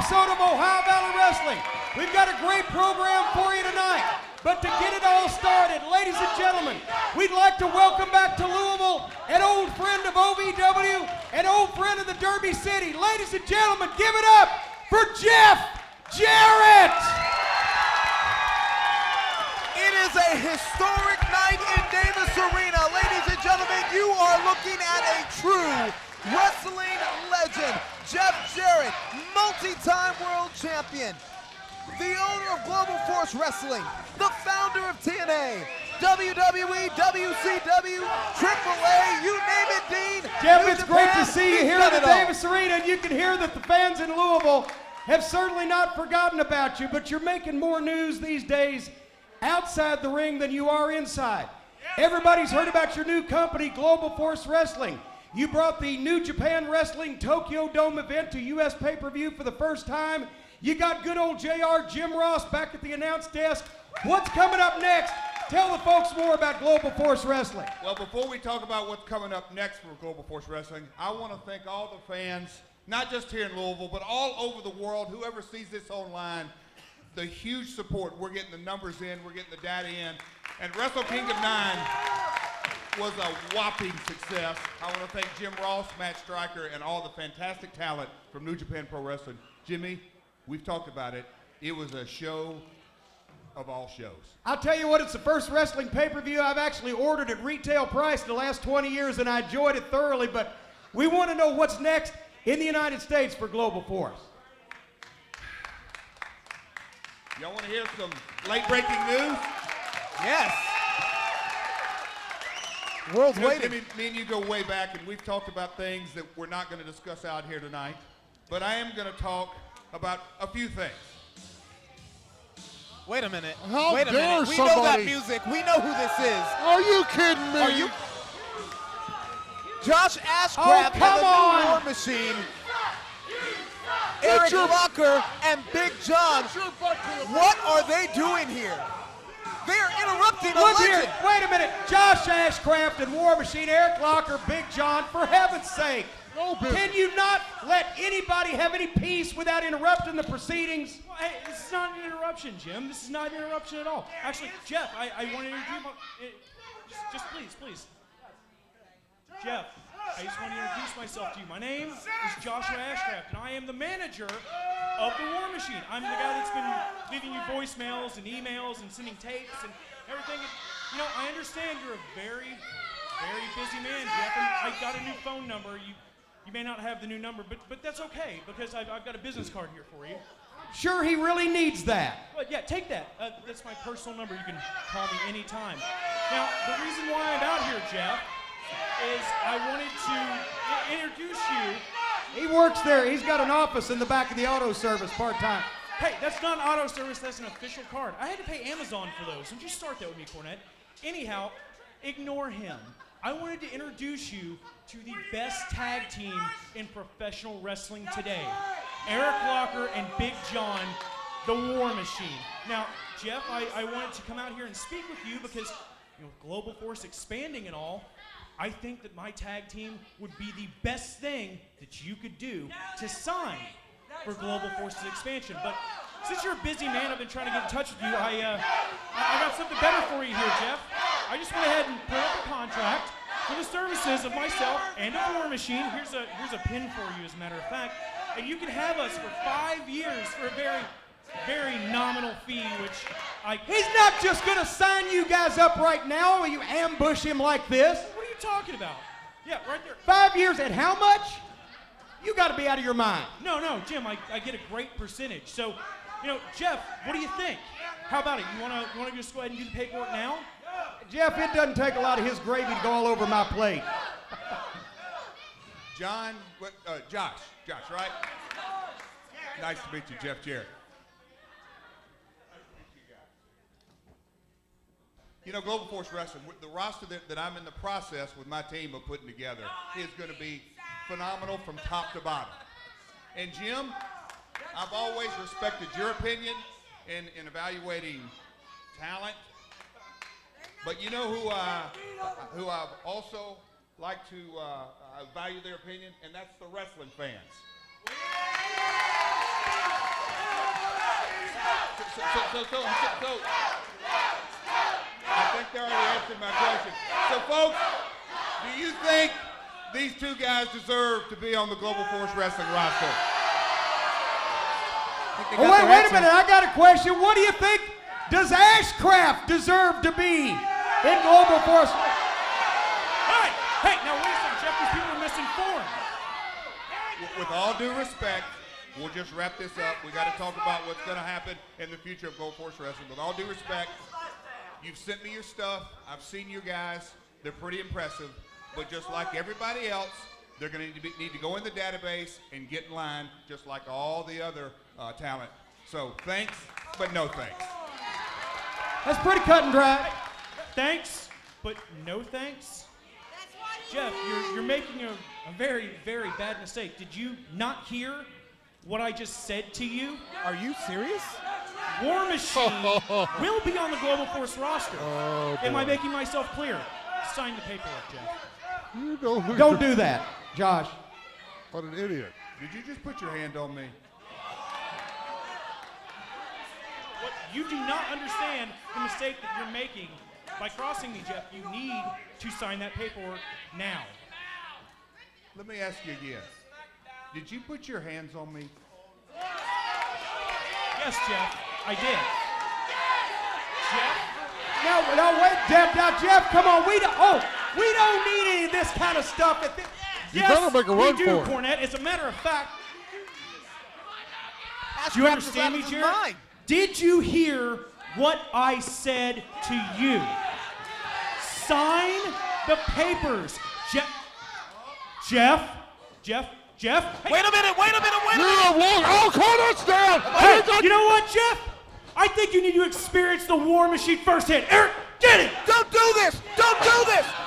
episode of Ohio Valley Wrestling. We've got a great program for you tonight. But to get it all started, ladies and gentlemen, we'd like to welcome back to Louisville an old friend of OVW, an old friend of the Derby City. Ladies and gentlemen, give it up for Jarrett. It is a historic night in Davis Arena. Ladies and gentlemen, you are looking at a true wrestling legend. Jarrett, multi-time world champion, the owner of Global Force Wrestling, the founder of TNA, WWE, WCW, AAA, you name it, Dean. Jeff, it's great to see you here in the Davis Arena, and you can hear that the fans in Louisville have certainly not forgotten about you, but you're making more news these days outside the ring than you are inside. Everybody's heard about your new company, Global Force Wrestling. You brought the New Japan Wrestling Tokyo Dome event to U.S. pay-per-view for the first time. You got good old JR Jim Ross back at the announce desk. What's coming up next? Tell the folks more about Global Force Wrestling. Well, before we talk about what's coming up next for Global Force Wrestling, I want to thank all the fans, not just here in Louisville, but all over the world, whoever sees this online, the huge support. We're getting the numbers in, we're getting the data in, and Wrestle Kingdom 9 was a whopping success. I want to thank Jim Ross, Matt Stryker, and all the fantastic talent from New Japan Pro Wrestling. Jimmy, we've talked about it. It was a show of all shows. I'll tell you what, it's the first wrestling pay-per-view I've actually ordered at retail price in the last 20 years, and I enjoyed it thoroughly, but we want to know what's next in the United States for Global Force. Y'all want to hear some late-breaking news? Yes. World's waiting. Me and you go way back, and we've talked about things that we're not going to discuss out here tonight, but I am going to talk about a few things. Wait a minute. Wait a minute. We know that music. We know who this is. Are you kidding me? Are you? Josh Ashcraft and the New War Machine. Eric Locker and Big John. What are they doing here? They are interrupting a legend. Wait a minute. Josh Ashcraft and War Machine, Eric Locker, Big John, for heaven's sake. Can you not let anybody have any peace without interrupting the proceedings? Well, hey, this is not an interruption, Jim. This is not an interruption at all. Actually, Jeff, I want to introduce just please. Jeff, I just want to introduce myself to you. My name is Joshua Ashcraft, and I am the manager of the War Machine. I'm the guy that's been leaving you voicemails and emails and sending tapes and everything. And, you know, I understand you're a very, very busy man, Jeff, and I got a new phone number. You may not have the new number, but that's okay, because I've got a business card here for you. Sure, he really needs that. Well, yeah, take that. That's my personal number. You can call me anytime. Now, the reason why I'm out here, Jeff, is I wanted to introduce you. He works there. He's got an office in the back of the auto service part-time. Hey, that's not an auto service. That's an official card. I had to pay Amazon for those. Don't you start that with me, Cornette. Anyhow, ignore him. I wanted to introduce you to the best tag team in professional wrestling today. Eric Locker and Big John, the War Machine. Now, Jeff, I wanted to come out here and speak with you because, you know, Global Force expanding and all, I think that my tag team would be the best thing that you could do to sign for Global Force's expansion. But since you're a busy man, I've been trying to get in touch with you. I got something better for you here, Jeff. I just went ahead and put up a contract for the services of myself and a War Machine. Here's a pin for you, as a matter of fact. And you can have us for 5 years for a very, very nominal fee, which He's not just going to sign you guys up right now or you ambush him like this. What are you talking about? Yeah, right there. 5 years at how much? You got to be out of your mind. No, Jim, I get a great percentage. So, you know, Jeff, what do you think? How about it? You wanna just go ahead and do the paperwork now? Jeff, it doesn't take a lot of his gravy to go all over my plate. Josh, right? Nice to meet you, Jeff Jarrett. You know, Global Force Wrestling, the roster that I'm in the process with my team of putting together is going to be phenomenal from top to bottom. And Jim, I've always respected your opinion in evaluating talent. But you know who I've also like to value their opinion, and that's the wrestling fans. I think they already answered my question. So, folks, do you think these two guys deserve to be on the Global Force Wrestling roster? Oh, wait a minute. I got a question. What do you think? Does Ashcraft deserve to be in Global Force? Hey, now wait a second, Jeff. These people are misinformed. With all due respect, we'll just wrap this up. We got to talk about what's going to happen in the future of Global Force Wrestling. With all due respect, you've sent me your stuff. I've seen you guys. They're pretty impressive. But just like everybody else, they're going to need to go in the database and get in line, just like all the other talent. So thanks, but no thanks. That's pretty cut and dry. Thanks, but no thanks. Jeff, you're making a very, very bad mistake. Did you not hear what I just said to you? Are you serious? War Machine will be on the Global Force roster. Am I making myself clear? Sign the paperwork, Jeff. You know who Don't do that, Josh. What an idiot. Did you just put your hand on me? What you do not understand the mistake that you're making by crossing me, Jeff. You need to sign that paperwork now. Let me ask you again. Did you put your hands on me? Yes, Jeff, I did. Jeff? No, wait, Jeff, come on. We don't need any of this kind of stuff. You better make a run we do, for it. Cornette. As a matter of fact, do Ashcraft you is understand out me, of his Jarrett? mind. Did you hear what I said to you? Sign the papers. Jeff. Hey, Wait a minute. Oh, Cornette's down. hey, you know what, Jeff? I think you need to experience the War Machine firsthand. Eric, get it! Don't do this.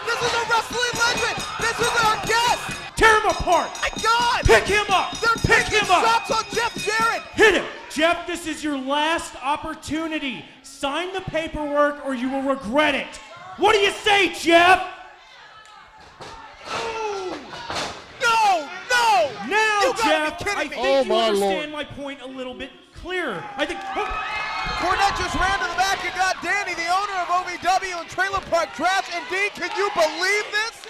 This is a wrestling legend. This is our guest. Tear him apart. My God. Pick him up. They're Pick taking him up. shots on Jeff Jarrett. Hit him. Jeff, this is your last opportunity. Sign the paperwork or you will regret it. What do you say, Jeff? No. Now, You gotta Jeff, be kidding I me. think Oh, you my understand Lord. my point a little bit clearer. I think. Cornette just ran to the back and got Danny, the owner of OVW and Trailer Park Trash. And Dean, can you believe this?